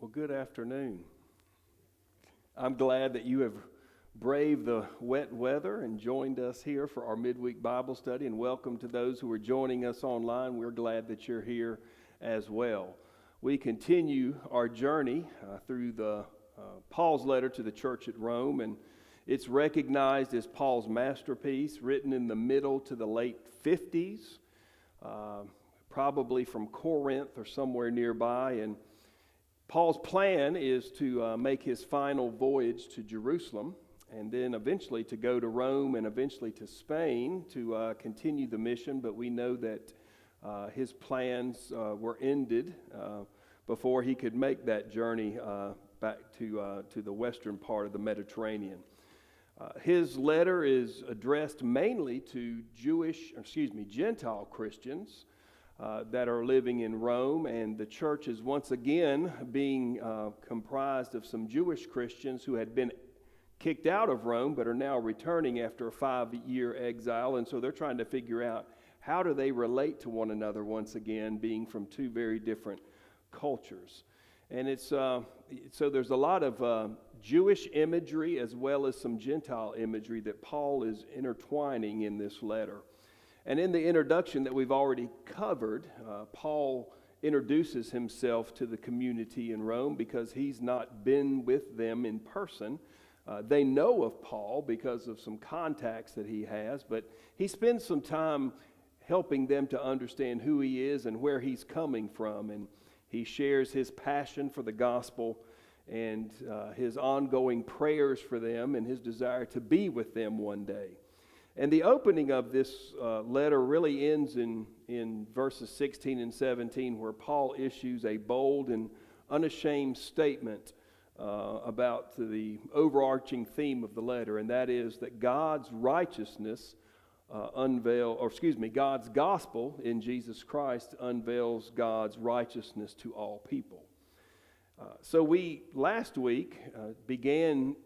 Well, good afternoon. I'm glad that you have braved the wet weather and joined us here for our midweek Bible study, and welcome to those who are joining us online. We're glad that you're here as well. We continue our journey through the Paul's letter to the church at Rome, and it's recognized as Paul's masterpiece, written in the middle to the late 50s, probably from Corinth or somewhere nearby. And Paul's plan is to make his final voyage to Jerusalem, and then eventually to go to Rome and eventually to Spain to continue the mission. But we know that his plans were ended before he could make that journey back to the western part of the Mediterranean. His letter is addressed mainly to Gentile Christians that are living in Rome, and the church is once again being comprised of some Jewish Christians who had been kicked out of Rome but are now returning after a 5-year exile, and so they're trying to figure out how do they relate to one another once again, being from two very different cultures. And it's so there's a lot of Jewish imagery as well as some Gentile imagery that Paul is intertwining in this letter. And in the introduction that we've already covered, Paul introduces himself to the community in Rome because he's not been with them in person. They know of Paul because of some contacts that he has, but he spends some time helping them to understand who he is and where he's coming from. And he shares his passion for the gospel and his ongoing prayers for them and his desire to be with them one day. And the opening of this letter really ends in verses 16 and 17, where Paul issues a bold and unashamed statement about the overarching theme of the letter, and that is that God's righteousness God's gospel in Jesus Christ unveils God's righteousness to all people. So we last week began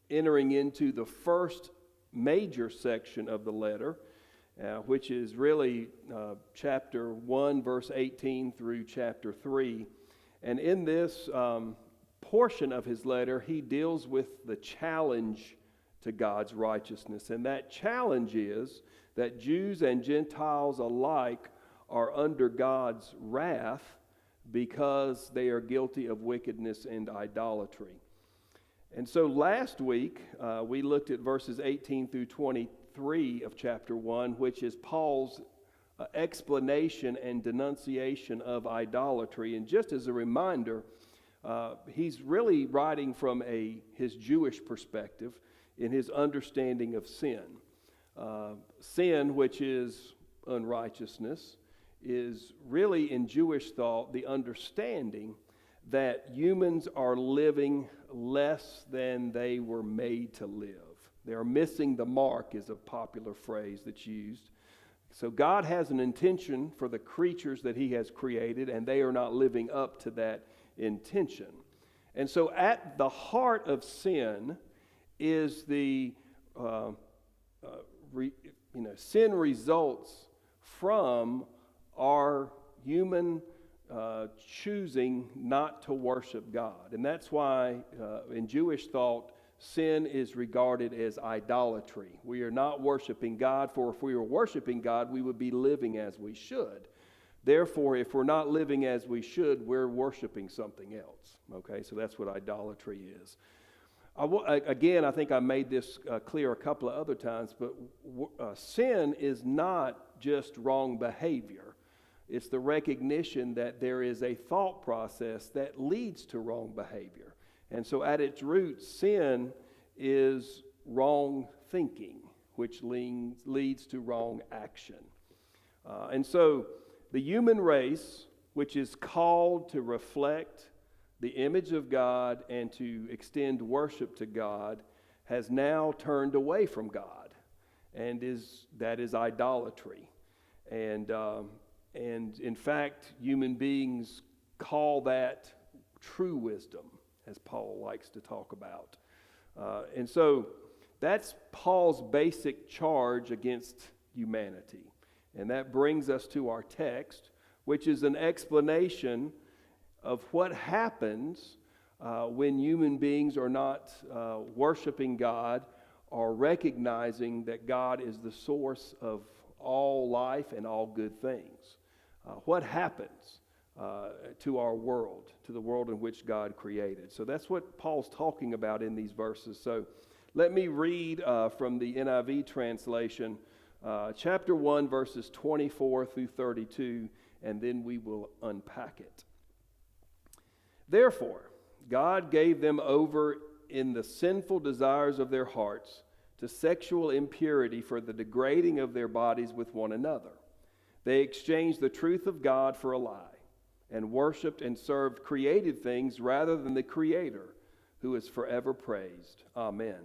entering into the first major section of the letter, which is really chapter 1, verse 18 through chapter 3. And in this portion of his letter, he deals with the challenge to God's righteousness. And that challenge is that Jews and Gentiles alike are under God's wrath because they are guilty of wickedness and idolatry. And so last week, we looked at verses 18 through 23 of chapter 1, which is Paul's explanation and denunciation of idolatry. And just as a reminder, he's really writing from his Jewish perspective in his understanding of sin. Sin, which is unrighteousness, is really in Jewish thought the understanding that humans are living less than they were made to live. They are missing the mark is a popular phrase that's used. So God has an intention for the creatures that he has created, and they are not living up to that intention. And so at the heart of sin is sin results from our human choosing not to worship God. And that's why in Jewish thought, sin is regarded as idolatry. We are not worshiping God, for if we were worshiping God, we would be living as we should. Therefore, if we're not living as we should, we're worshiping something else. Okay, so that's what idolatry is. Again, I think I made this clear a couple of other times, but sin is not just wrong behavior. It's the recognition that there is a thought process that leads to wrong behavior. And so at its root, sin is wrong thinking, which leads to wrong action. And so the human race, which is called to reflect the image of God and to extend worship to God, has now turned away from God, and that is idolatry. And in fact, human beings call that true wisdom, as Paul likes to talk about. And so that's Paul's basic charge against humanity. And that brings us to our text, which is an explanation of what happens when human beings are not worshiping God or recognizing that God is the source of all life and all good things. What happens to our world, to the world in which God created? So that's what Paul's talking about in these verses. So let me read from the NIV translation, chapter 1, verses 24 through 32, and then we will unpack it. Therefore, God gave them over in the sinful desires of their hearts to sexual impurity for the degrading of their bodies with one another. They exchanged the truth of God for a lie and worshiped and served created things rather than the Creator, who is forever praised. Amen.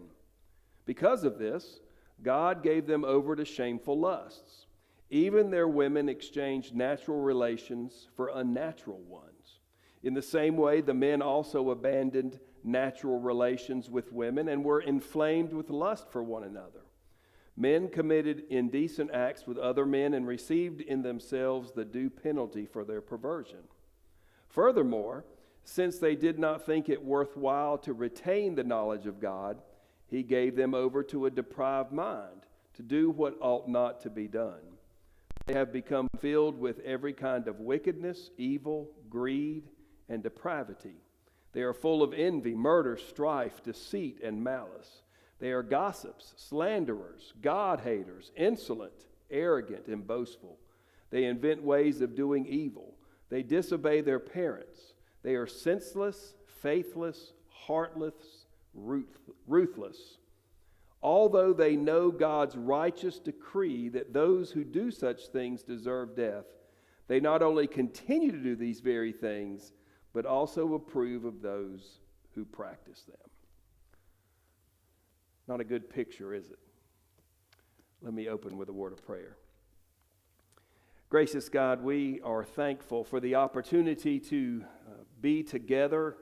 Because of this, God gave them over to shameful lusts. Even their women exchanged natural relations for unnatural ones. In the same way, the men also abandoned natural relations with women and were inflamed with lust for one another. Men committed indecent acts with other men and received in themselves the due penalty for their perversion. Furthermore, since they did not think it worthwhile to retain the knowledge of God, He gave them over to a depraved mind to do what ought not to be done. They have become filled with every kind of wickedness, evil, greed, and depravity. They are full of envy, murder, strife, deceit, and malice. They are gossips, slanderers, God-haters, insolent, arrogant, and boastful. They invent ways of doing evil. They disobey their parents. They are senseless, faithless, heartless, ruthless. Although they know God's righteous decree that those who do such things deserve death, they not only continue to do these very things, but also approve of those who practice them. Not a good picture, is it? Let me open with a word of prayer. Gracious God, we are thankful for the opportunity to be together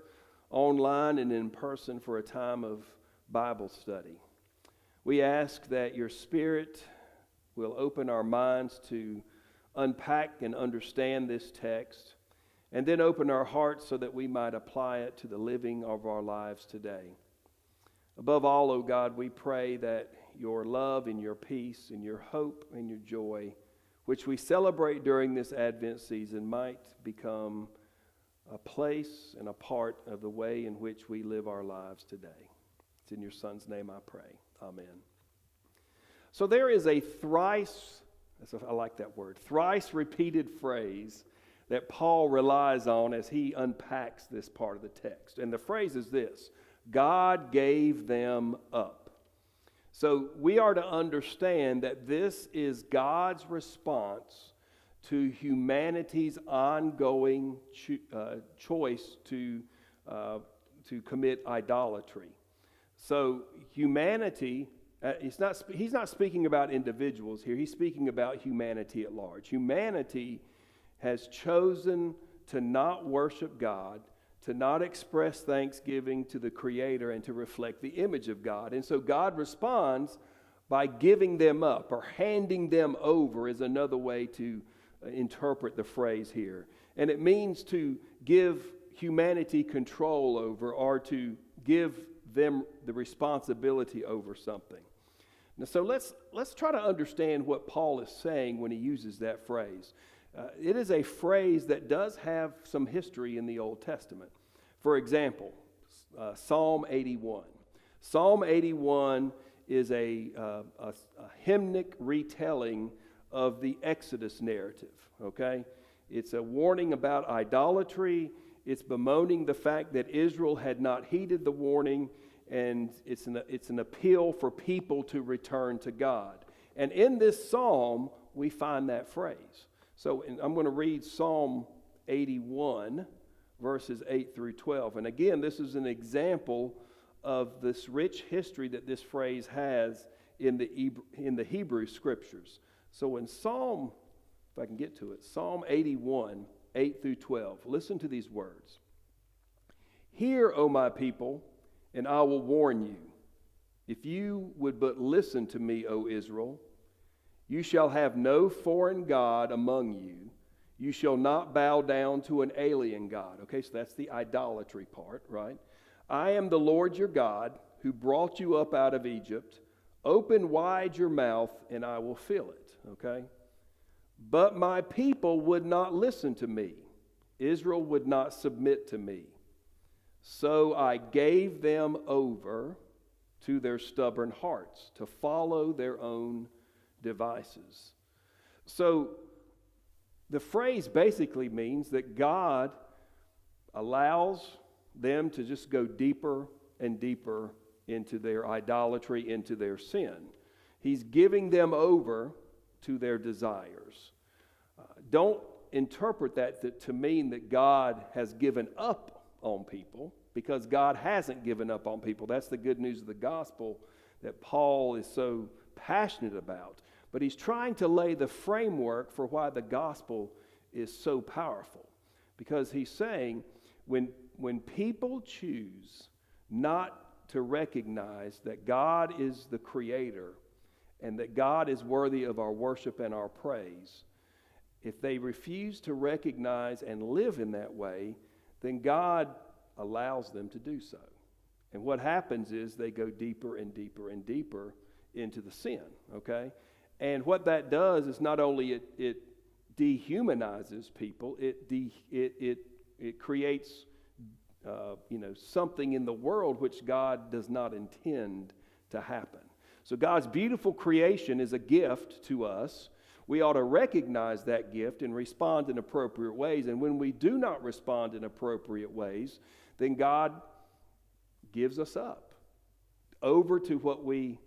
online and in person for a time of Bible study. We ask that your Spirit will open our minds to unpack and understand this text, and then open our hearts so that we might apply it to the living of our lives today. Above all, O God, we pray that your love and your peace and your hope and your joy, which we celebrate during this Advent season, might become a place and a part of the way in which we live our lives today. It's in your Son's name I pray. Amen. So there is a thrice repeated phrase that Paul relies on as he unpacks this part of the text. And the phrase is this: God gave them up. So we are to understand that this is God's response to humanity's ongoing choice to commit idolatry. So humanity, he's not speaking about individuals here. He's speaking about humanity at large. Humanity has chosen to not worship God, to not express thanksgiving to the Creator, and to reflect the image of God. And so God responds by giving them up, or handing them over is another way to interpret the phrase here. And it means to give humanity control over, or to give them the responsibility over something. Now, so let's try to understand what Paul is saying when he uses that phrase. It is a phrase that does have some history in the Old Testament. For example, Psalm 81. Psalm 81 is a hymnic retelling of the Exodus narrative, okay? It's a warning about idolatry. It's bemoaning the fact that Israel had not heeded the warning, and it's an appeal for people to return to God. And in this psalm, we find that phrase. So I'm going to read Psalm 81, verses 8 through 12. And again, this is an example of this rich history that this phrase has in the Hebrew Scriptures. So in Psalm, if I can get to it, Psalm 81, 8 through 12, listen to these words. Hear, O my people, and I will warn you. If you would but listen to me, O Israel, you shall have no foreign god among you. You shall not bow down to an alien god. Okay, so that's the idolatry part, right? I am the Lord your God who brought you up out of Egypt. Open wide your mouth and I will fill it. Okay? But my people would not listen to me. Israel would not submit to me. So I gave them over to their stubborn hearts to follow their own devices. So the phrase basically means that God allows them to just go deeper and deeper into their idolatry, into their sin. He's giving them over to their desires. Don't interpret that to mean that God has given up on people, because God hasn't given up on people. That's the good news of the gospel that Paul is so passionate about. But he's trying to lay the framework for why the gospel is so powerful. Because he's saying when people choose not to recognize that God is the creator and that God is worthy of our worship and our praise, if they refuse to recognize and live in that way, then God allows them to do so. And what happens is they go deeper and deeper and deeper into the sin, okay? And what that does is not only it dehumanizes people, it creates something in the world which God does not intend to happen. So God's beautiful creation is a gift to us. We ought to recognize that gift and respond in appropriate ways. And when we do not respond in appropriate ways, then God gives us up over to what we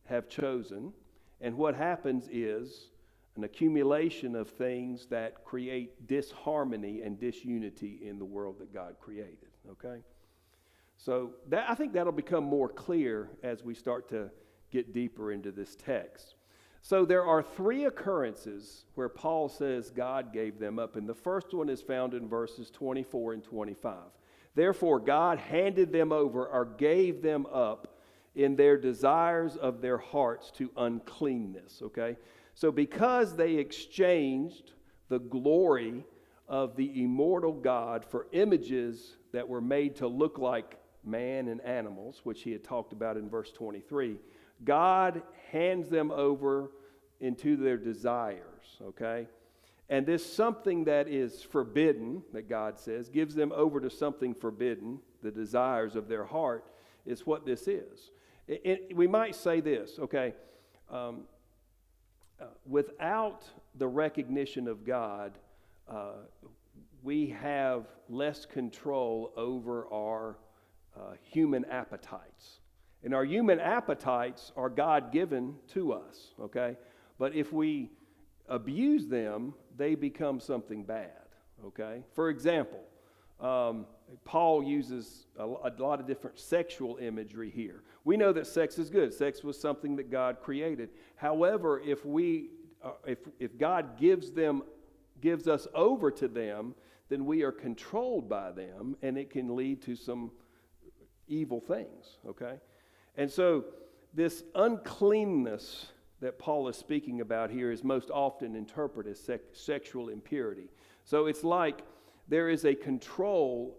have chosen. And what happens is an accumulation of things that create disharmony and disunity in the world that God created. Okay? So I think that'll become more clear as we start to get deeper into this text. So there are three occurrences where Paul says God gave them up. And the first one is found in verses 24 and 25. Therefore, God handed them over or gave them up in their desires of their hearts to uncleanness. Okay? So because they exchanged the glory of the immortal God for images that were made to look like man and animals, which he had talked about in verse 23, God hands them over into their desires, okay? And this something that is forbidden, that God says, gives them over to something forbidden, the desires of their heart, is what this is. We might say this, okay, without the recognition of God, we have less control over our human appetites. And our human appetites are God-given to us, okay? But if we abuse them, they become something bad, okay? For example, Paul uses a lot of different sexual imagery here. We know that sex is good. Sex was something that God created. However, if God gives us over to them, then we are controlled by them, and it can lead to some evil things, okay? And so this uncleanness that Paul is speaking about here is most often interpreted as sexual impurity. So it's like there is a control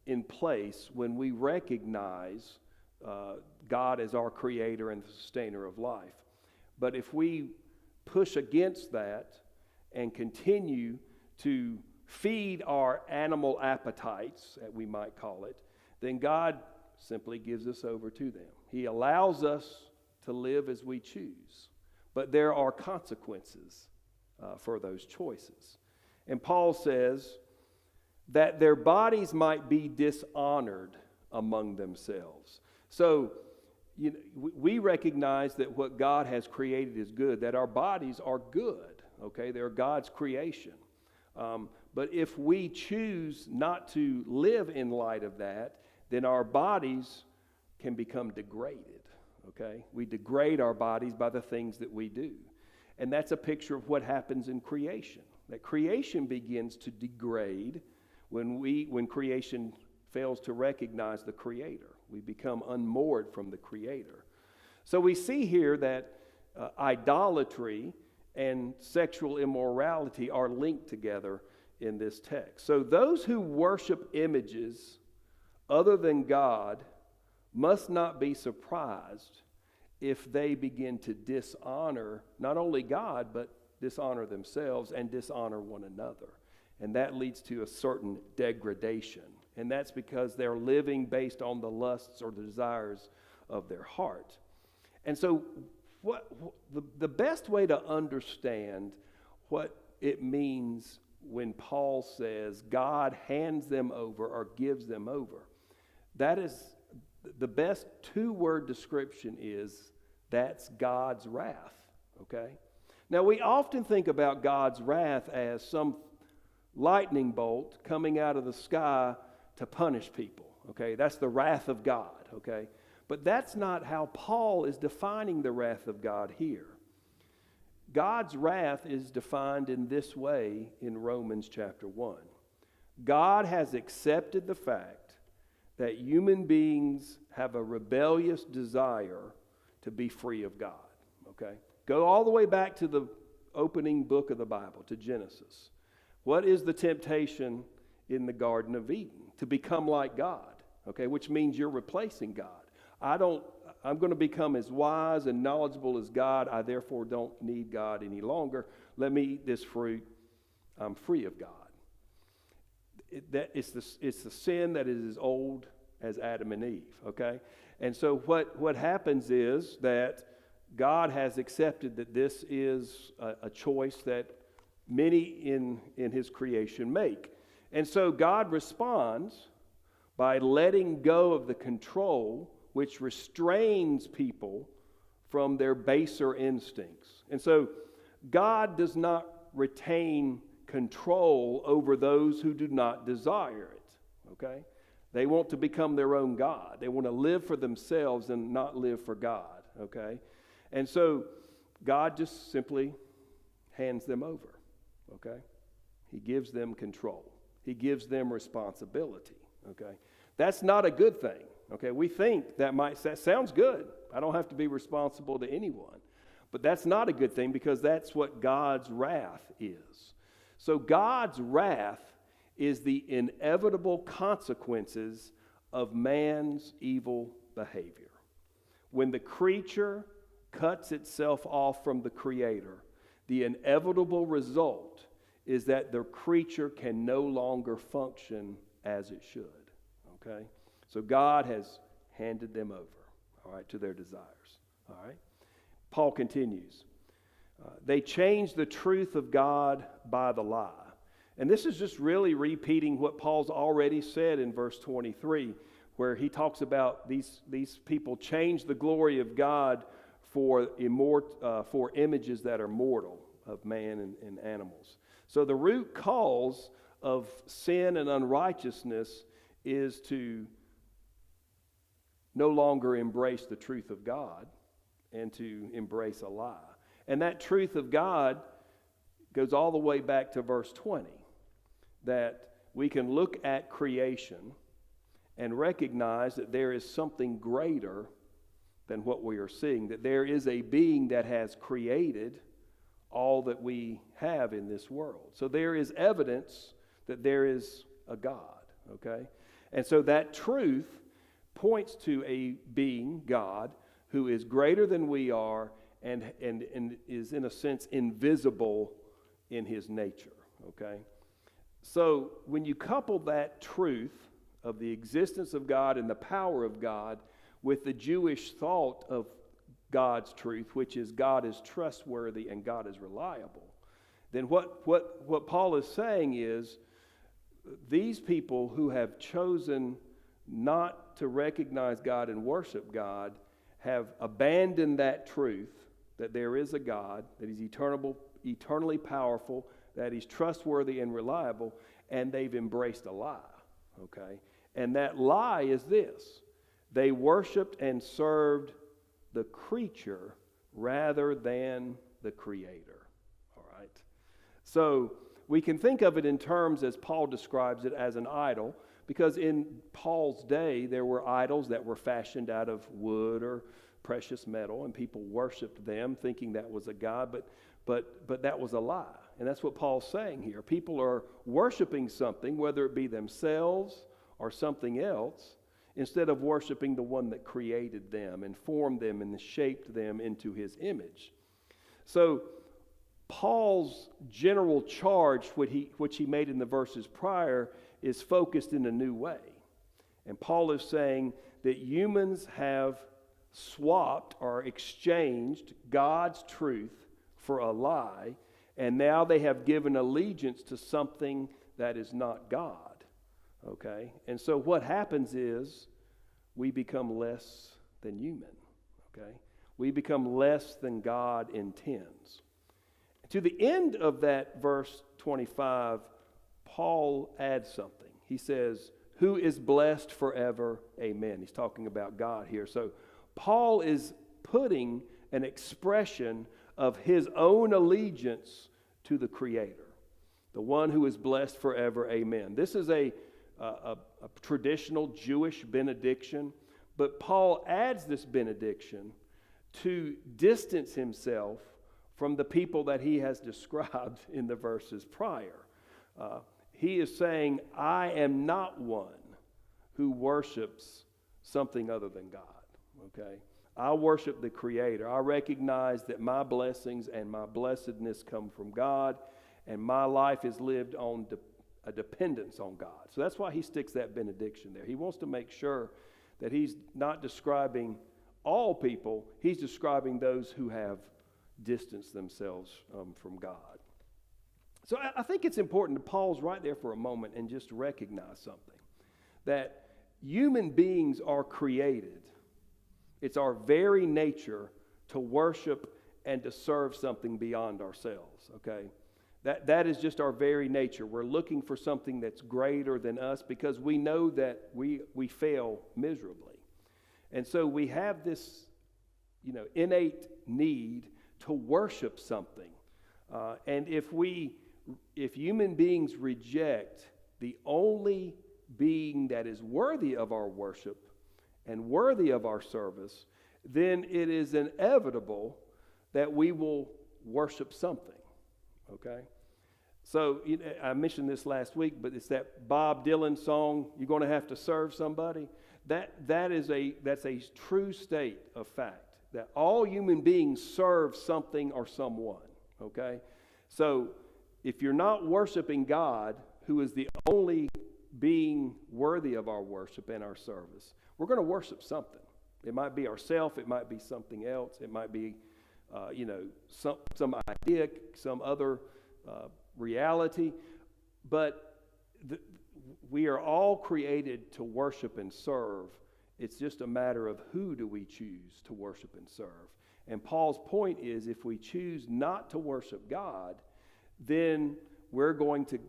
in place when we recognize God as our creator and the sustainer of life. But if we push against that and continue to feed our animal appetites, as we might call it, then God simply gives us over to them. He allows us to live as we choose, but there are consequences for those choices. And Paul says that their bodies might be dishonored among themselves. So we recognize that what God has created is good, that our bodies are good, okay? They're God's creation. But if we choose not to live in light of that, then our bodies can become degraded, okay? We degrade our bodies by the things that we do. And that's a picture of what happens in creation. That creation begins to degrade when creation fails to recognize the Creator. We become unmoored from the Creator. So we see here that idolatry and sexual immorality are linked together in this text. So those who worship images other than God must not be surprised if they begin to dishonor not only God, but dishonor themselves and dishonor one another. And that leads to a certain degradation. And that's because they're living based on the lusts or the desires of their heart. And so the best way to understand what it means when Paul says God hands them over or gives them over, that is the best two-word description is that's God's wrath, okay? Now, we often think about God's wrath as some lightning bolt coming out of the sky to punish people, okay? That's the wrath of God, okay? But that's not how Paul is defining the wrath of God here. God's wrath is defined in this way in Romans chapter 1. God has accepted the fact that human beings have a rebellious desire to be free of God, okay? Go all the way back to the opening book of the Bible, to Genesis. What is the temptation in the Garden of Eden? To become like God, okay? Which means you're replacing God. I'm going to become as wise and knowledgeable as God. I therefore don't need God any longer. Let me eat this fruit. I'm free of God. It's the sin that is as old as Adam and Eve, okay? And so what happens is that God has accepted that this is a choice that many in his creation make. And so God responds by letting go of the control which restrains people from their baser instincts. And so God does not retain control over those who do not desire it, okay? They want to become their own God. They want to live for themselves and not live for God, okay? And so God just simply hands them over, okay? He gives them control. He gives them responsibility, okay? That's not a good thing, okay? We think that sounds good. I don't have to be responsible to anyone. But that's not a good thing because that's what God's wrath is. So God's wrath is the inevitable consequences of man's evil behavior. When the creature cuts itself off from the Creator, the inevitable result is that the creature can no longer function as it should, okay? So God has handed them over, all right, to their desires, all right? Paul continues, they changed the truth of God by the lie. And this is just really repeating what Paul's already said in verse 23, where he talks about these people change the glory of God for images that are mortal of man and animals. So the root cause of sin and unrighteousness is to no longer embrace the truth of God and to embrace a lie. And that truth of God goes all the way back to verse 20, that we can look at creation and recognize that there is something greater than what we are seeing, that there is a being that has created all that we have in this world. So there is evidence that there is a God, okay? And so that truth points to a being, God, who is greater than we are and is in a sense invisible in his nature, okay? So when you couple that truth of the existence of God and the power of God with the Jewish thought of God's truth, which is God is trustworthy and God is reliable, then what Paul is saying is these people who have chosen not to recognize God and worship God have abandoned that truth that there is a God, that he's eternally powerful, that he's trustworthy and reliable, and they've embraced a lie, okay? And that lie is this: they worshiped and served the creature rather than the Creator, all right? So we can think of it in terms, as Paul describes it, as an idol, because in Paul's day there were idols that were fashioned out of wood or precious metal, and people worshiped them thinking that was a god. but that was a lie. And that's what Paul's saying here. People are worshiping something, whether it be themselves or something else, instead of worshiping the one that created them and formed them and shaped them into his image. So Paul's general charge, which he made in the verses prior, is focused in a new way. And Paul is saying that humans have swapped or exchanged God's truth for a lie, and now they have given allegiance to something that is not God. Okay? And so what happens is we become less than human. Okay? We become less than God intends. To the end of that verse 25, Paul adds something. He says, "Who is blessed forever, amen." He's talking about God here. So Paul is putting an expression of his own allegiance to the Creator, the one who is blessed forever, amen. This is a traditional Jewish benediction, but Paul adds this benediction to distance himself from the people that he has described in the verses prior. He is saying, I am not one who worships something other than God, okay? I worship the Creator. I recognize that my blessings and my blessedness come from God, and my life is lived on a dependence on God. So that's why he sticks that benediction there. He wants to make sure that he's not describing all people. He's describing those who have distanced themselves from God. So I think it's important to pause right there for a moment and just recognize something. That human beings are created. It's our very nature to worship and to serve something beyond ourselves, okay? That is just our very nature. We're looking for something that's greater than us because we know that we fail miserably. And so we have this, innate need to worship something. And if human beings reject the only being that is worthy of our worship and worthy of our service, then it is inevitable that we will worship something, okay? So I mentioned this last week, but it's that Bob Dylan song, "You're going to have to serve somebody." That's a true state of fact, that all human beings serve something or someone, okay? So if you're not worshiping God, who is the only being worthy of our worship and our service, we're going to worship something. It might be ourself, it might be something else, it might be, some idea, some other reality. But we are all created to worship and serve. It's just a matter of who do we choose to worship and serve. And Paul's point is, if we choose not to worship God, then we're going to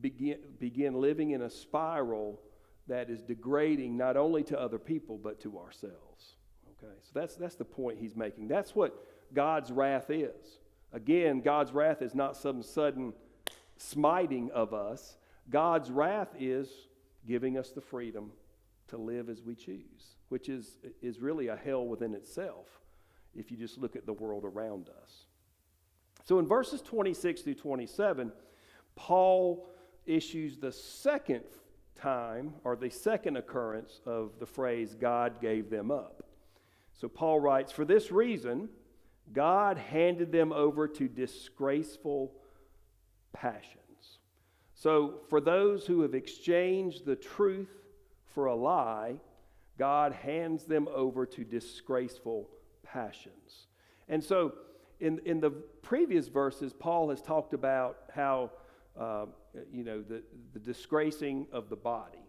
begin living in a spiral that is degrading not only to other people but to ourselves. Okay, so that's the point he's making. That's what God's wrath is. Again, God's wrath is not some sudden smiting of us. God's wrath is giving us the freedom to live as we choose, which is really a hell within itself if you just look at the world around us. So in verses 26 through 27, Paul issues the second time, or the second occurrence of the phrase, God gave them up. So Paul writes, "For this reason, God handed them over to disgraceful passions." So for those who have exchanged the truth for a lie, God hands them over to disgraceful passions. And so in the previous verses, Paul has talked about how the disgracing of the body.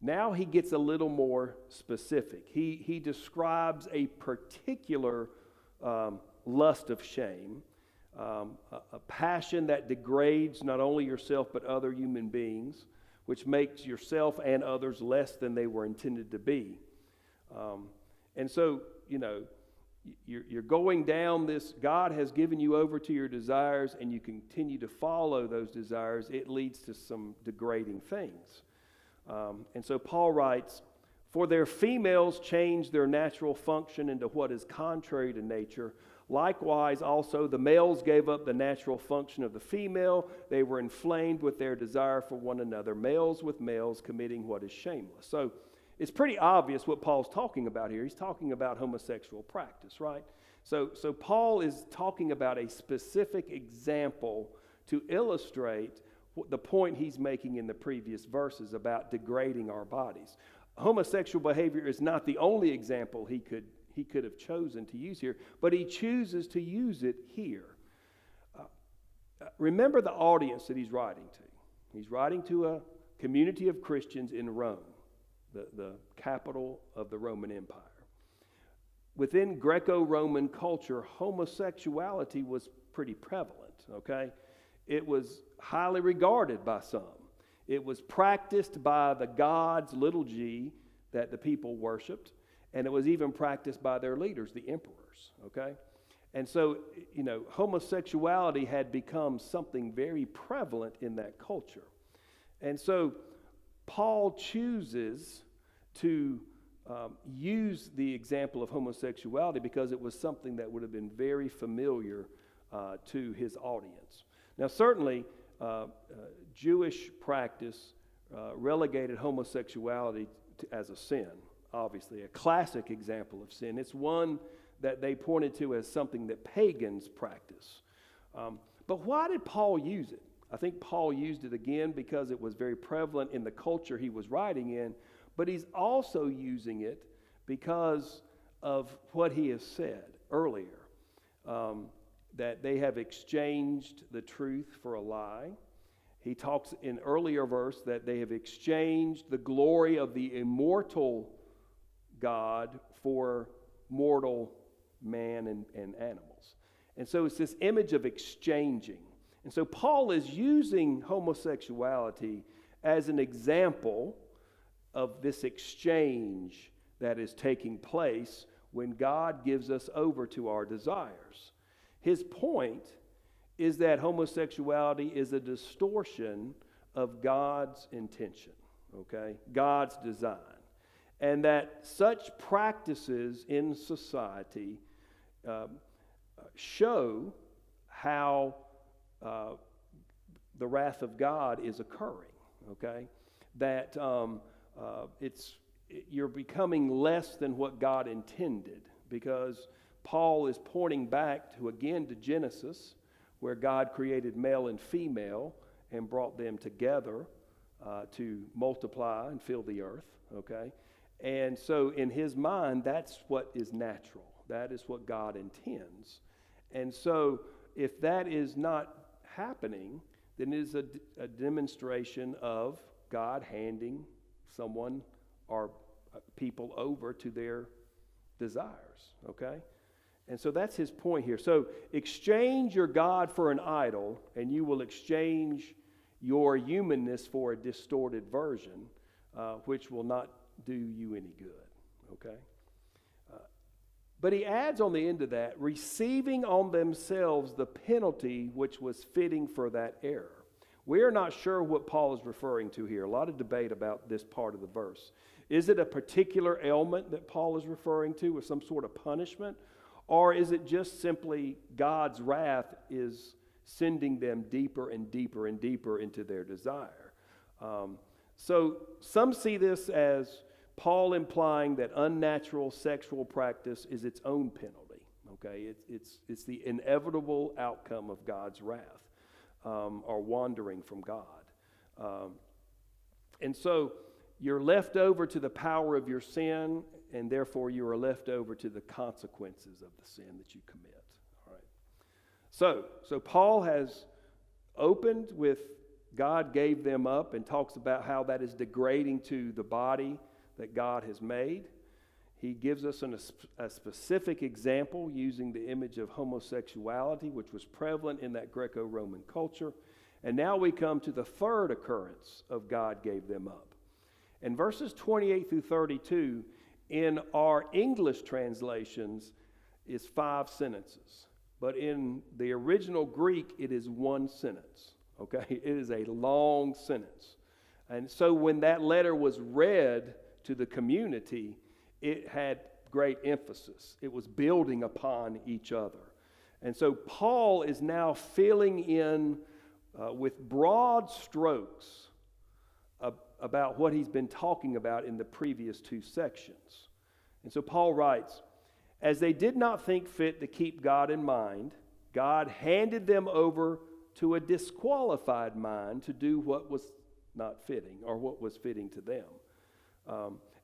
Now he gets a little more specific. He describes a particular lust of shame, a passion that degrades not only yourself but other human beings, which makes yourself and others less than they were intended to be. And so, you're going down this, God has given you over to your desires, and you continue to follow those desires. It leads to some degrading things. And so Paul writes, "For their females change their natural function into what is contrary to nature, Likewise, also, the males gave up the natural function of the female. They were inflamed with their desire for one another, males with males committing what is shameless. So it's pretty obvious what Paul's talking about here. He's talking about homosexual practice, right? So Paul is talking about a specific example to illustrate the point he's making in the previous verses about degrading our bodies. Homosexual behavior is not the only example he could have chosen to use here, but he chooses to use it here. Remember the audience that he's writing to. He's writing to a community of Christians in Rome, the capital of the Roman Empire. Within Greco-Roman culture, homosexuality was pretty prevalent, okay? It was highly regarded by some. It was practiced by the gods, little g, that the people worshipped, and it was even practiced by their leaders, the emperors, okay? And so, homosexuality had become something very prevalent in that culture. And so, Paul chooses to use the example of homosexuality because it was something that would have been very familiar to his audience. Now, certainly, Jewish practice relegated homosexuality as a sin, obviously, a classic example of sin. It's one that they pointed to as something that pagans practice. But why did Paul use it? I think Paul used it again because it was very prevalent in the culture he was writing in, but he's also using it because of what he has said earlier, that they have exchanged the truth for a lie. He talks in earlier verse that they have exchanged the glory of the immortal God for mortal man and animals. And so it's this image of exchanging. And so Paul is using homosexuality as an example of this exchange that is taking place when God gives us over to our desires. His point is that homosexuality is a distortion of God's intention, okay? God's design. And that such practices in society show how the wrath of God is occurring, okay? That you're becoming less than what God intended, because Paul is pointing back to Genesis, where God created male and female and brought them together to multiply and fill the earth, okay? And so in his mind, that's what is natural. That is what God intends. And so if that is not happening, then it is a demonstration of God handing someone or people over to their desires, okay? And so that's his point here. So exchange your God for an idol, and you will exchange your humanness for a distorted version, which will not do you any good, okay? But he adds on the end of that, receiving on themselves the penalty which was fitting for that error. We are not sure what Paul is referring to here. A lot of debate about this part of the verse. Is it a particular ailment that Paul is referring to, or some sort of punishment? Or is it just simply God's wrath is sending them deeper and deeper and deeper into their desire? So some see this as Paul implying that unnatural sexual practice is its own penalty. Okay, it's the inevitable outcome of God's wrath, or wandering from God. And so you're left over to the power of your sin, and therefore you are left over to the consequences of the sin that you commit. All right. So Paul has opened with God gave them up and talks about how that is degrading to the body that God has made. He gives us a specific example using the image of homosexuality, which was prevalent in that Greco-Roman culture. And now we come to the third occurrence of God gave them up. In verses 28 through 32, in our English translations, is 5 sentences. But in the original Greek, it is 1 sentence. Okay? It is a long sentence. And so when that letter was read to the community, it had great emphasis. It was building upon each other. And so Paul is now filling in with broad strokes about what he's been talking about in the previous two sections. And so Paul writes, as they did not think fit to keep God in mind, God handed them over to a disqualified mind to do what was not fitting or what was fitting to them.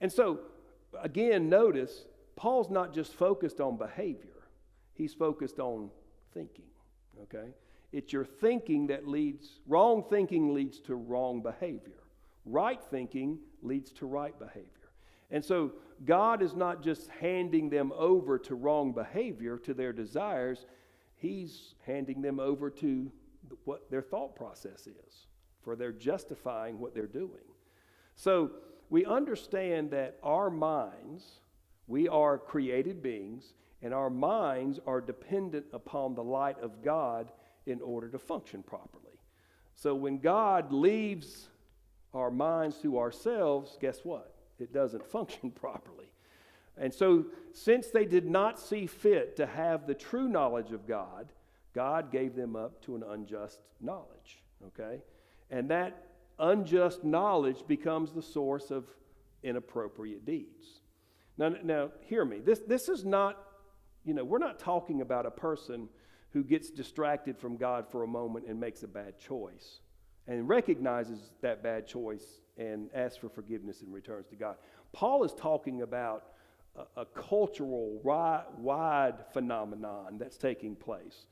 And so, again, notice, Paul's not just focused on behavior. He's focused on thinking, okay? It's your thinking that wrong thinking leads to wrong behavior. Right thinking leads to right behavior. And so God is not just handing them over to wrong behavior, to their desires. He's handing them over to what their thought process is, for they're justifying what they're doing. So we understand that our minds, we are created beings, and our minds are dependent upon the light of God in order to function properly. So when God leaves our minds to ourselves, guess what? It doesn't function properly. And so since they did not see fit to have the true knowledge of God, God gave them up to an unjust knowledge, okay? And that unjust knowledge becomes the source of inappropriate deeds. Now hear me. This is not, we're not talking about a person who gets distracted from God for a moment and makes a bad choice and recognizes that bad choice and asks for forgiveness and returns to God. Paul is talking about a cultural wide phenomenon that's taking place,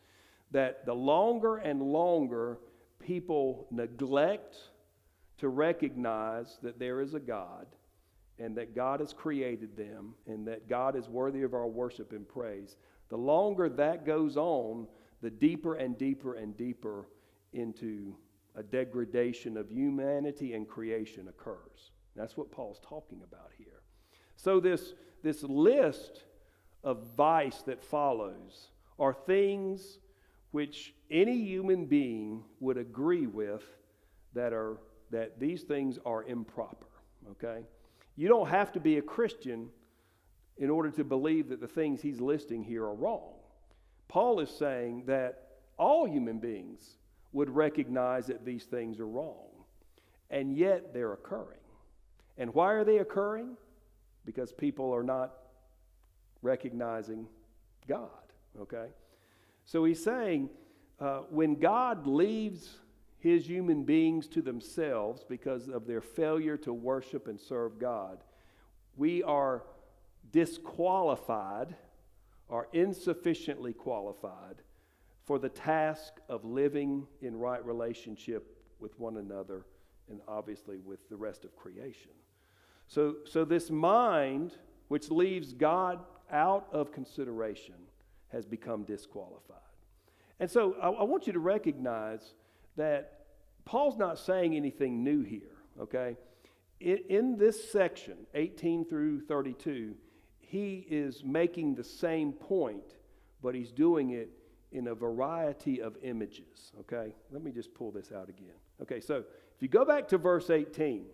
that the longer and longer people neglect to recognize that there is a God and that God has created them and that God is worthy of our worship and praise, the longer that goes on, the deeper and deeper and deeper into a degradation of humanity and creation occurs. That's what Paul's talking about here. So this list of vice that follows are things which any human being would agree with that these things are improper, okay? You don't have to be a Christian in order to believe that the things he's listing here are wrong. Paul is saying that all human beings would recognize that these things are wrong, and yet they're occurring. And why are they occurring? Because people are not recognizing God, okay? So he's saying when God leaves his human beings to themselves because of their failure to worship and serve God, we are disqualified or insufficiently qualified for the task of living in right relationship with one another and obviously with the rest of creation. So this mind, which leaves God out of consideration, has become disqualified. And so I want you to recognize that Paul's not saying anything new here, okay? In this section, 18 through 32, he is making the same point, but he's doing it in a variety of images, okay? Let me just pull this out again. Okay, so if you go back to verse 18,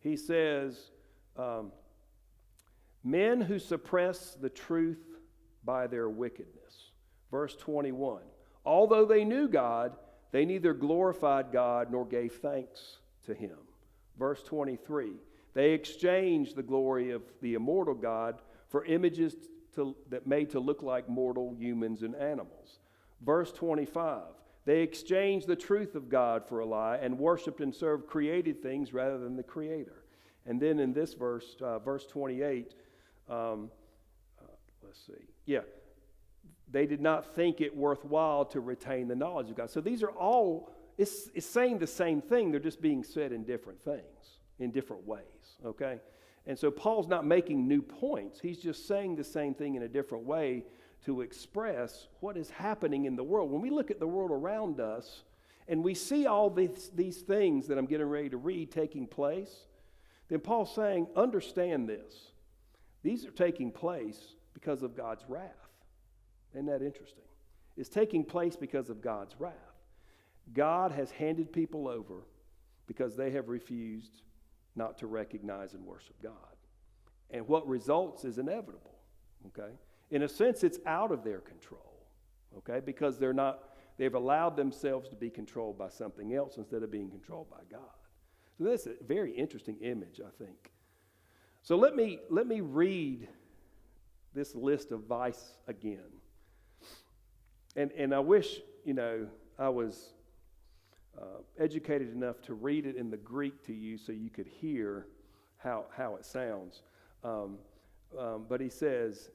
he says, men who suppress the truth by their wickedness. Verse 21, although they knew God, they neither glorified God nor gave thanks to him. Verse 23, they exchanged the glory of the immortal God for images that made to look like mortal humans and animals. Verse 25, they exchanged the truth of God for a lie and worshiped and served created things rather than the Creator. And then in this verse, verse 28, they did not think it worthwhile to retain the knowledge of God. So these are all, it's saying the same thing, they're just being said in different things, in different ways, okay? And so Paul's not making new points. He's just saying the same thing in a different way to express what is happening in the world. When we look at the world around us and we see all these things that I'm getting ready to read taking place, then Paul's saying, understand this. These are taking place because of God's wrath. Isn't that interesting? It's taking place because of God's wrath. God has handed people over because they have refused not to recognize and worship God. And what results is inevitable, okay? In a sense, it's out of their control, okay? Because they've allowed themselves to be controlled by something else instead of being controlled by God. So that's a very interesting image, I think. So let me read this list of vice again. And I wish, I was educated enough to read it in the Greek to you so you could hear how it sounds. But he says,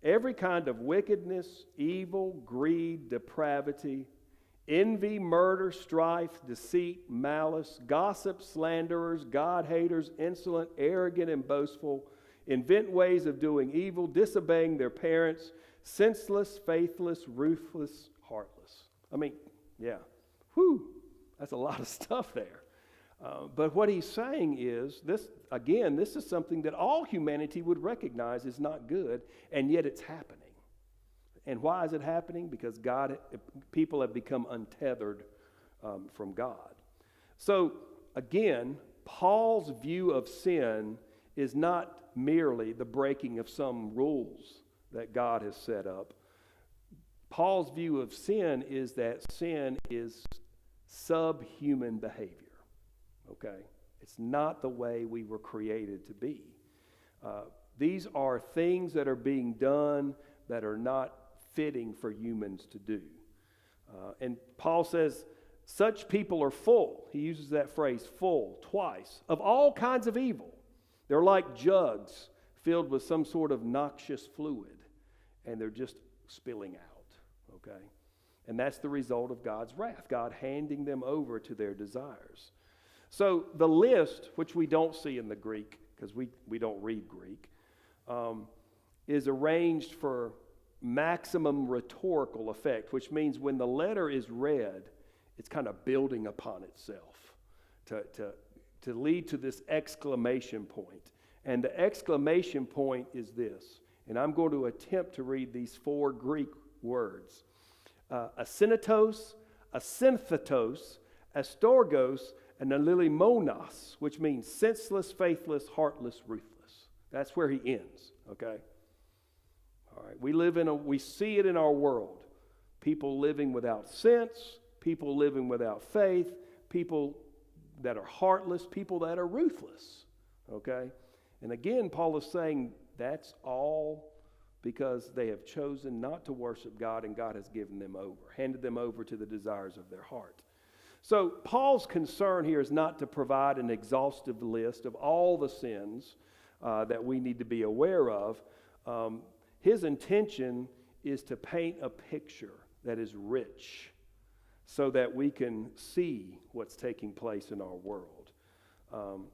every kind of wickedness, evil, greed, depravity, envy, murder, strife, deceit, malice, gossip, slanderers, God-haters, insolent, arrogant, and boastful, invent ways of doing evil, disobeying their parents, senseless, faithless, ruthless, heartless. I mean, yeah. Whew, that's a lot of stuff there. But what he's saying is, this is something that all humanity would recognize is not good, and yet it's happening. And why is it happening? Because people have become untethered from God. So, again, Paul's view of sin is not merely the breaking of some rules that God has set up. Paul's view of sin is that sin is subhuman behavior. Okay? It's not the way we were created to be. These are things that are being done that are not fitting for humans to do. And Paul says, such people are full. He uses that phrase, full, twice, of all kinds of evil. They're like jugs filled with some sort of noxious fluid, and they're just spilling out, okay? And that's the result of God's wrath, God handing them over to their desires. So the list, which we don't see in the Greek, because we don't read Greek, is arranged for maximum rhetorical effect, which means when the letter is read, it's kind of building upon itself to lead to this exclamation point. And the exclamation point is this, and I'm going to attempt to read these 4 Greek words. Asynnetos, asynthetos, astorgos, and alilimonos, which means senseless, faithless, heartless, ruthless. That's where he ends, okay? All right, we see it in our world. People living without sense, people living without faith, people that are heartless, people that are ruthless, okay? And again, Paul is saying that's all because they have chosen not to worship God, and God has given them over, handed them over to the desires of their heart. So Paul's concern here is not to provide an exhaustive list of all the sins that we need to be aware of. His intention is to paint a picture that is rich so that we can see what's taking place in our world.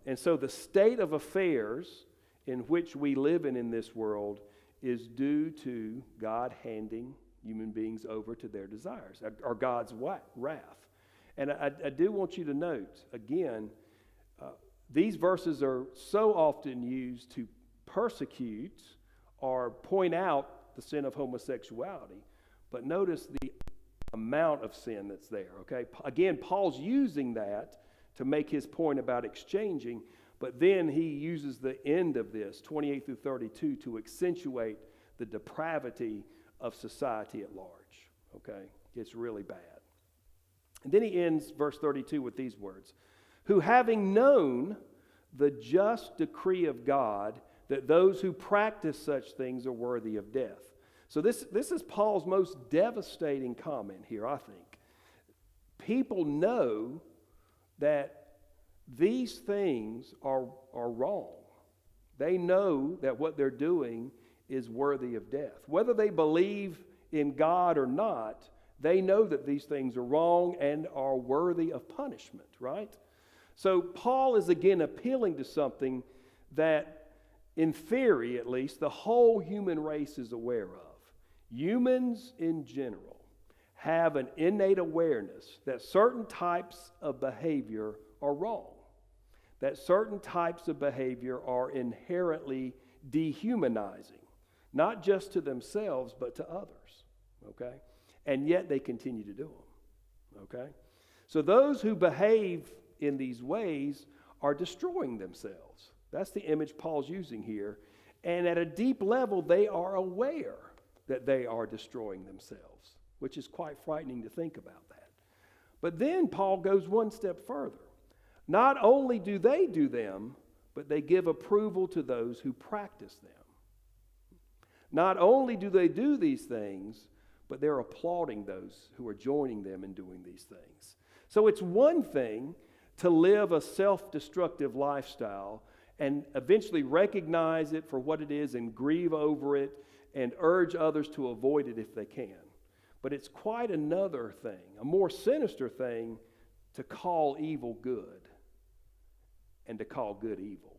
And so the state of affairs in which we live in this world is due to God handing human beings over to their desires, or God's wrath. And I do want you to note, again, these verses are so often used to persecute or point out the sin of homosexuality. But notice the amount of sin that's there, okay? Again, Paul's using that to make his point about exchanging, but then he uses the end of this, 28 through 32, to accentuate the depravity of society at large, okay? It's really bad. And then he ends verse 32 with these words, who having known the just decree of God, that those who practice such things are worthy of death. So this is Paul's most devastating comment here, I think. People know that these things are wrong. They know that what they're doing is worthy of death. Whether they believe in God or not, they know that these things are wrong and are worthy of punishment, right? So Paul is again appealing to something that, in theory at least, the whole human race is aware of. Humans in general have an innate awareness that certain types of behavior are wrong, that certain types of behavior are inherently dehumanizing, not just to themselves but to others, okay? And yet they continue to do them, okay? So those who behave in these ways are destroying themselves. That's the image Paul's using here. And at a deep level, they are aware that they are destroying themselves, which is quite frightening to think about that. But then Paul goes one step further. Not only do they do them, but they give approval to those who practice them. Not only do they do these things, but they're applauding those who are joining them in doing these things. So it's one thing to live a self-destructive lifestyle and eventually recognize it for what it is and grieve over it and urge others to avoid it if they can. But it's quite another thing, a more sinister thing, to call evil good and to call good evil.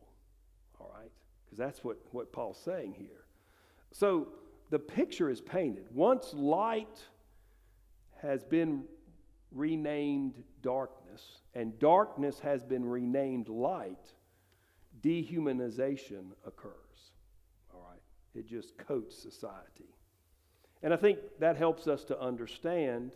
All right? Because that's what Paul's saying here. So the picture is painted. Once light has been renamed darkness, and darkness has been renamed light, dehumanization occurs. All right? It just coats society. And I think that helps us to understand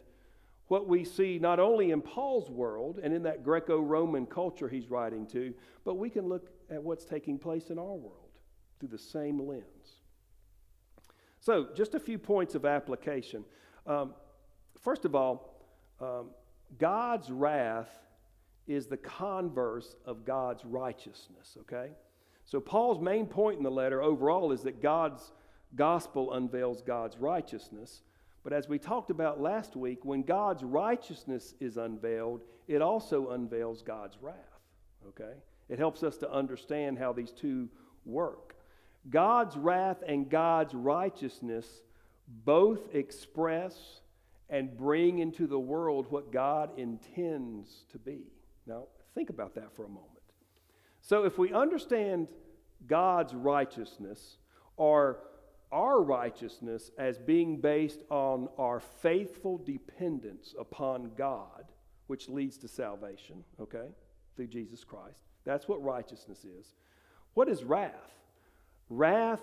what we see not only in Paul's world and in that Greco-Roman culture he's writing to, but we can look at what's taking place in our world through the same lens. So, just a few points of application. First of all, God's wrath is the converse of God's righteousness, okay? So Paul's main point in the letter overall is that God's gospel unveils God's righteousness. But as we talked about last week, when God's righteousness is unveiled, it also unveils God's wrath, okay? It helps us to understand how these two work. God's wrath and God's righteousness both express and bring into the world what God intends to be. Now, think about that for a moment. So if we understand God's righteousness, or our righteousness as being based on our faithful dependence upon God, which leads to salvation, okay, through Jesus Christ. That's what righteousness is. What is wrath? Wrath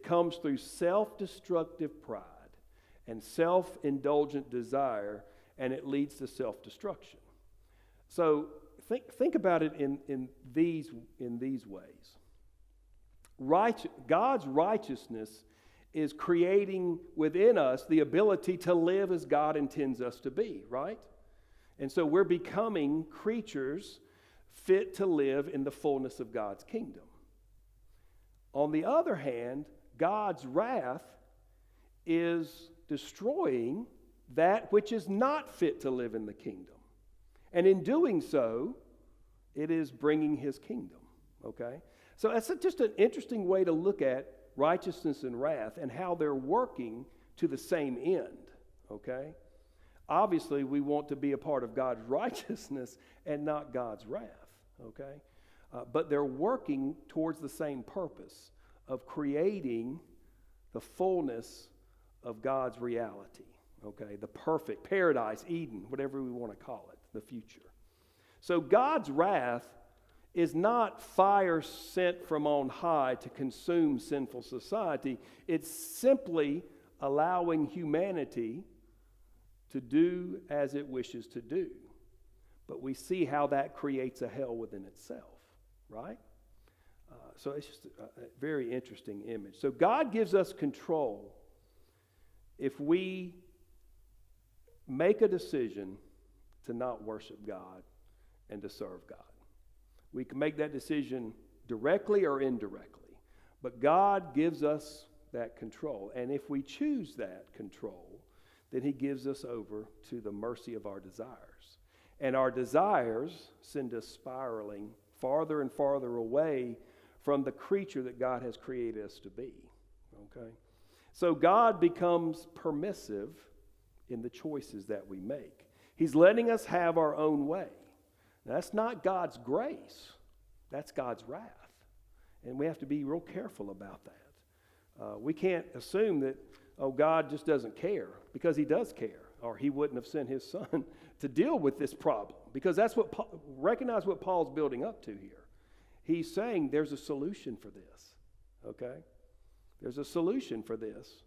comes through self-destructive pride and self-indulgent desire, and it leads to self-destruction. So think about it in these ways. God's righteousness is creating within us the ability to live as God intends us to be, right? And so we're becoming creatures fit to live in the fullness of God's kingdom. On the other hand, God's wrath is destroying that which is not fit to live in the kingdom. And in doing so, it is bringing his kingdom, okay? So that's just an interesting way to look at righteousness and wrath and how they're working to the same end, okay? Obviously, we want to be a part of God's righteousness and not God's wrath, okay? But they're working towards the same purpose of creating the fullness of God's reality, okay? The perfect paradise, Eden, whatever we want to call it, the future. So God's wrath is not fire sent from on high to consume sinful society. It's simply allowing humanity to do as it wishes to do. But we see how that creates a hell within itself, right? So it's just a very interesting image. So God gives us control if we make a decision to not worship God and to serve God. We can make that decision directly or indirectly, but God gives us that control. And if we choose that control, then he gives us over to the mercy of our desires. And our desires send us spiraling farther and farther away from the creature that God has created us to be, okay? So God becomes permissive in the choices that we make. He's letting us have our own way. Now, that's not God's grace. That's God's wrath. And we have to be real careful about that. We can't assume that, God just doesn't care, because he does care, or he wouldn't have sent his son to deal with this problem. Because that's recognize what Paul's building up to here. He's saying there's a solution for this, okay? There's a solution for this.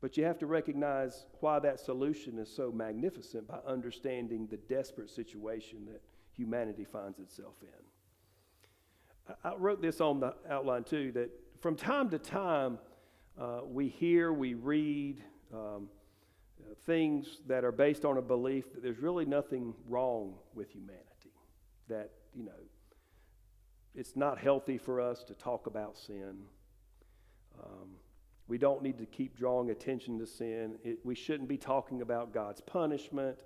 But you have to recognize why that solution is so magnificent by understanding the desperate situation that humanity finds itself in. I wrote this on the outline too, that from time to time, we hear, we read things that are based on a belief that there's really nothing wrong with humanity, that, it's not healthy for us to talk about sin. We don't need to keep drawing attention to sin. We shouldn't be talking about God's punishment.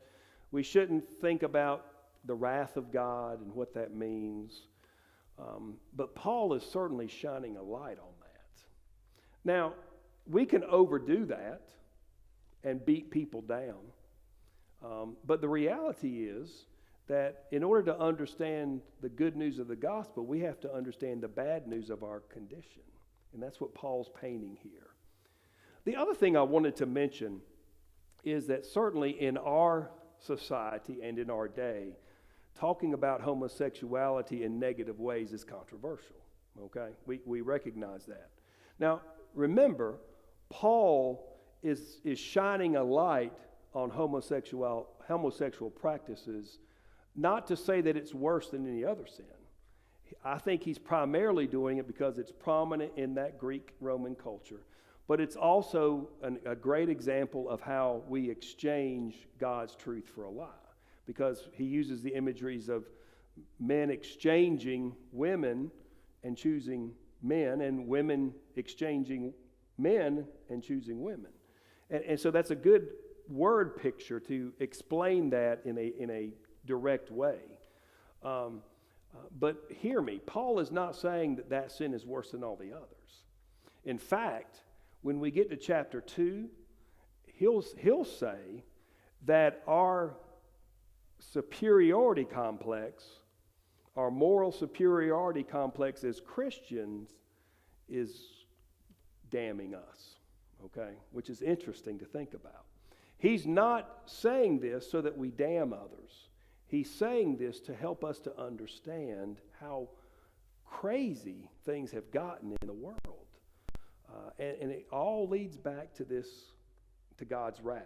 We shouldn't think about the wrath of God and what that means. But Paul is certainly shining a light on that. Now, we can overdo that and beat people down. But the reality is that in order to understand the good news of the gospel, we have to understand the bad news of our condition. And that's what Paul's painting here. The other thing I wanted to mention is that certainly in our society and in our day, talking about homosexuality in negative ways is controversial. Okay? We recognize that. Now, remember, Paul is shining a light on homosexual practices, not to say that it's worse than any other sin. I think he's primarily doing it because it's prominent in that Greek-Roman culture. But it's also a great example of how we exchange God's truth for a lie. Because he uses the imageries of men exchanging women and choosing men, and women exchanging men and choosing women. And so that's a good word picture to explain that in a direct way. But hear me, Paul is not saying that sin is worse than all the others. In fact, when we get to chapter 2, he'll say that our superiority complex, our moral superiority complex as Christians, is damning us, okay? Which is interesting to think about. He's not saying this so that we damn others. He's saying this to help us to understand how crazy things have gotten in the world. And it all leads back to God's wrath.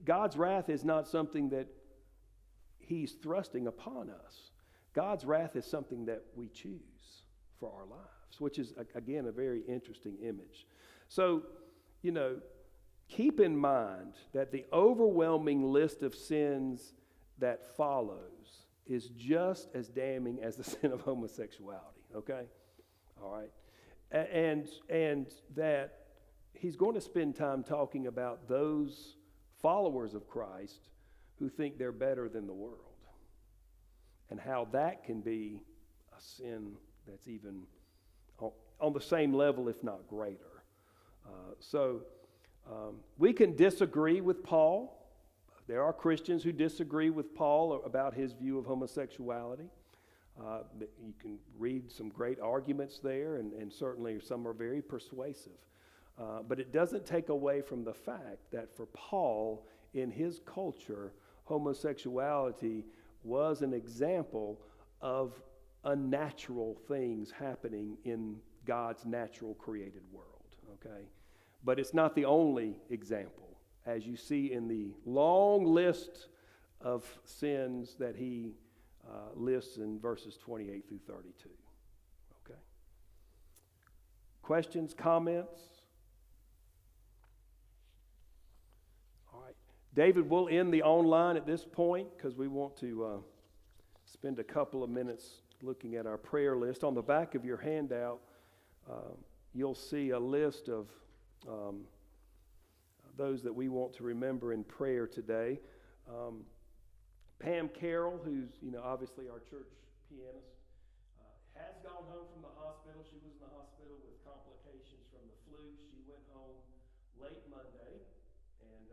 God's wrath is not something that he's thrusting upon us. God's wrath is something that we choose for our lives, which is, again, a very interesting image. So, keep in mind that the overwhelming list of sins that follows is just as damning as the sin of homosexuality, okay? All right? And that he's going to spend time talking about those followers of Christ who think they're better than the world, and how that can be a sin that's even on the same level, if not greater. So we can disagree with Paul. There are Christians who disagree with Paul about his view of homosexuality. You can read some great arguments there, and certainly some are very persuasive. But it doesn't take away from the fact that for Paul, in his culture, homosexuality was an example of unnatural things happening in God's natural created world, okay? But it's not the only example, as you see in the long list of sins that he lists in verses 28 through 32. Okay? Questions, comments? All right. David, we'll end the online at this point because we want to spend a couple of minutes looking at our prayer list. On the back of your handout, you'll see a list of those that we want to remember in prayer today. Pam Carroll, who's obviously our church pianist, has gone home from the hospital. She was in the hospital with complications from the flu. She went home late Monday and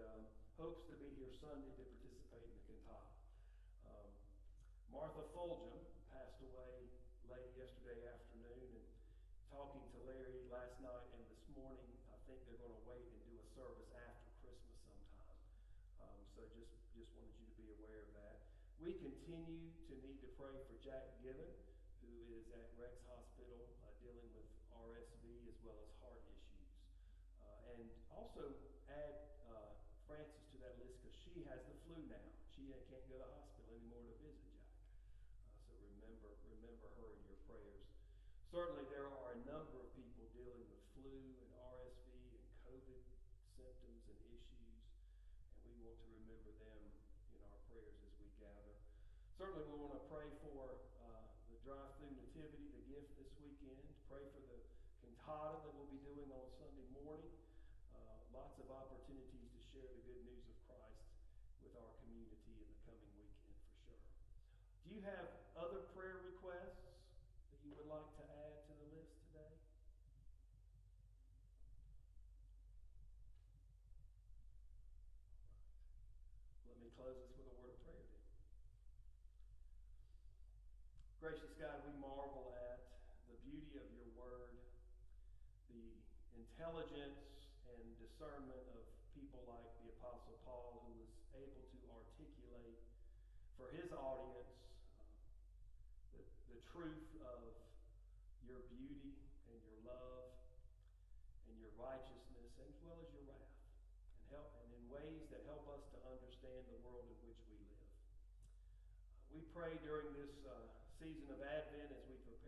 hopes to be here Sunday to participate in the cantata. Martha Fulgham passed away late yesterday afternoon, and talking to Larry last night and this morning, I think they're going to wait and do a service after Christmas sometime. So just wanted you to be aware of that. We continue to need to pray for Jack Gibbon, who is at Rex Hospital dealing with RSV as well as heart issues. And also add Frances to that list because she has the flu now. She can't go to the hospital anymore to visit Jack. So remember her in your prayers. Certainly there are a number of people dealing with flu and RSV symptoms and issues, and we want to remember them in our prayers as we gather. Certainly we want to pray for the drive-through nativity, the gift this weekend. Pray for the cantata that we'll be doing on Sunday morning. Lots of opportunities to share the good news of Christ with our community in the coming weekend for sure. Do you have other prayer requests that you would like to add to the list today? Let me close this with a word of prayer then. Gracious God, we marvel at the beauty of your word, the intelligence and discernment of people like the Apostle Paul, who was able to articulate for his audience the truth of your beauty and your love and your righteousness, as well as your wrath, and in ways that help us to understand the world in which we live. We pray during this season of Advent as we prepare